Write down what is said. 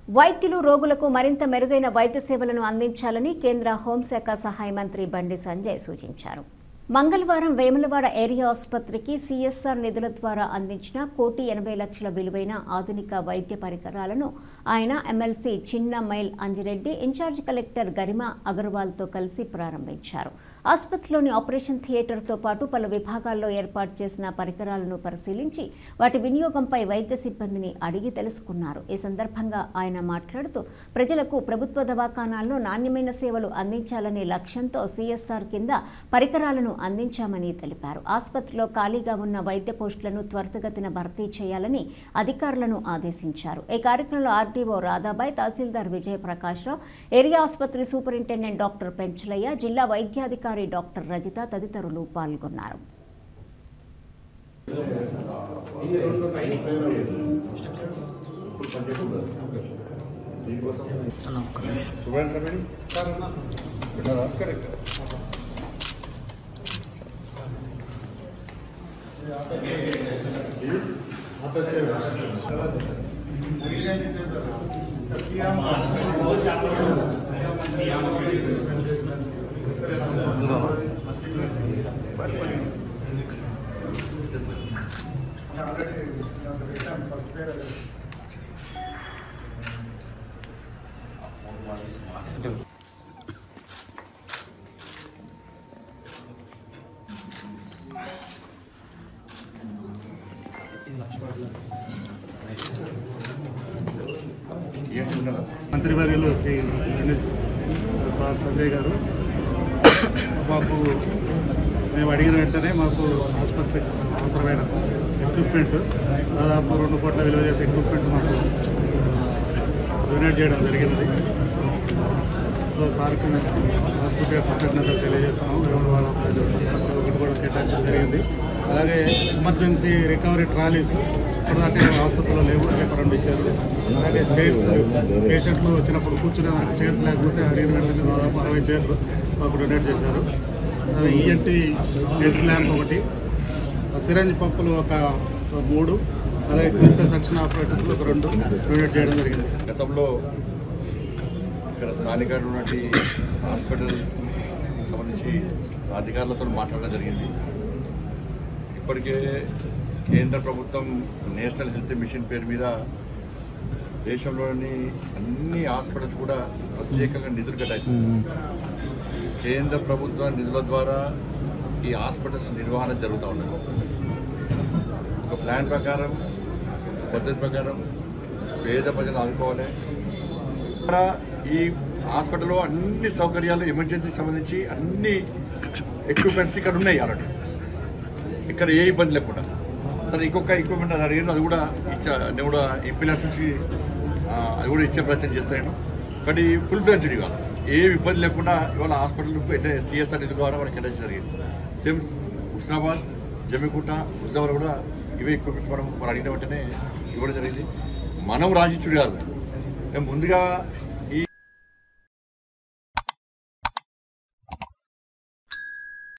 వైద్యులు రోగులకు మరింత మెరుగైన వైద్య సేవలను అందించాలని కేంద్ర హోంశాఖ సహాయ మంత్రి బండి సంజయ్ సూచించారు. మంగళవారం వేములవాడ ఏరియా ఆసుపత్రికి సీఎస్ఆర్ నిధుల ద్వారా అందించిన 1,80,00,000 విలువైన ఆధునిక వైద్య పరికరాలను ఆయన MLC Chinna Mail Anjireddy, in-charge collector Garima అగర్వాల్తో కలిసి ప్రారంభించారు. ఆసుపత్రిలోని ఆపరేషన్ థియేటర్తో పాటు పలు విభాగాల్లో ఏర్పాటు చేసిన పరికరాలను పరిశీలించి వాటి వినియోగంపై వైద్య సిబ్బందిని అడిగి తెలుసుకున్నారు. ఈ సందర్భంగా ఆయన మాట్లాడుతూ ప్రజలకు ప్రభుత్వ దవాఖానాల్లో నాణ్యమైన సేవలు అందించాలనే లక్ష్యంతో సీఎస్ఆర్ కింద పరికరాలను అందించామని తెలిపారు. ఆసుపత్రిలో ఖాళీగా ఉన్న వైద్య పోస్టులను త్వరితగతిన భర్తీ చేయాలని అధికారులను ఆదేశించారు. ఈ కార్యక్రమంలో ఆర్డీఓ రాధాబాయ్, తహసీల్దార్ విజయప్రకాశ్రావు, ఏరియా ఆసుపత్రి సూపరింటెండెంట్ డాక్టర్ పెంచలయ్య, జిల్లా వైద్యాధికారి డాక్టర్ రజిత తదితరులు పాల్గొన్నారు. మంత్రివర్యులు శ్రీ సంజయ్ గారు మాకు మేము అడిగిన వెంటనే మాకు ఆసుపత్రికి అవసరమైన ఎక్విప్మెంట్ దాదాపు 2 కోట్ల విలువ చేసే ఎక్విప్మెంట్ మాకు డొనేట్ చేయడం జరిగినది. సో సార్కి హాస్పిటల్ కృతజ్ఞతలు తెలియజేస్తున్నాము. వేములవాడ ఒకటి కూడా కేటాయించడం జరిగింది. అలాగే ఎమర్జెన్సీ రికవరీ ట్రాలీస్ ఇప్పటిదాకా ఆసుపత్రిలో లేవు, అదే 2 ఇచ్చారు. అలాగే చైర్స్, పేషెంట్లు వచ్చినప్పుడు కూర్చునే దానికి చైర్స్ లేకపోతే అడిగిన వెంటనే దాదాపు 60 చైర్లు మాకు డొనేట్ చేశారు. ఈఎన్టీ ఎంట్రీ ల్యాంప్ 1, సిరంజ్ పంపులు ఒక 3, అలాగే క్లినికల్ సెక్షన్ ఆపరేటర్స్లు ఒక 2 డొనేట్ చేయడం జరిగింది. గతంలో ఇక్కడ స్థానిక ఉన్నటువంటి హాస్పిటల్స్ సంబంధించి అధికారులతో మాట్లాడడం జరిగింది. ఇప్పటికే కేంద్ర ప్రభుత్వం నేషనల్ హెల్త్ మిషన్ పేరు మీద దేశంలోని అన్ని హాస్పిటల్స్ కూడా ప్రత్యేకంగా నిధులు కేటాయిస్తుంది. కేంద్ర ప్రభుత్వ నిధుల ద్వారా ఈ హాస్పిటల్స్ నిర్వహణ జరుగుతూ ఉన్నది. ఒక ప్లాన్ ప్రకారం, పద్ధతి ప్రకారం పేద ప్రజలు ఆదుకోవాలి. ఇక్కడ ఈ హాస్పిటల్లో అన్ని సౌకర్యాలు, ఎమర్జెన్సీకి సంబంధించి అన్ని ఎక్విప్మెంట్స్ ఇక్కడ ఉన్నాయి. అలాంటి ఇక్కడ ఏ ఇబ్బంది లేకుండా సరే ఇంకొక ఎక్విప్మెంట్ అది అడిగాను, అది కూడా నేను కూడా ఎంపీలర్స్ నుంచి అది కూడా ఇచ్చే ప్రయత్నం చేస్తాను. కానీ ఫుల్ ఫ్లెడ్జ్డ్ కాదు, ఏ ఇబ్బంది లేకుండా ఇవాళ హాస్పిటల్కి సిఎస్ఆర్ నిధుల ద్వారా మనకి కేటాయించడం జరిగింది. సేమ్ హుస్నాబాద్, జమ్మికుంట, హుస్నాబాద్ కూడా ఇవే ఎక్విప్మెంట్స్ మనం అడిగిన వెంటనే ఇవ్వడం జరిగింది. మనం రాజించుడు కాదు, మేము ముందుగా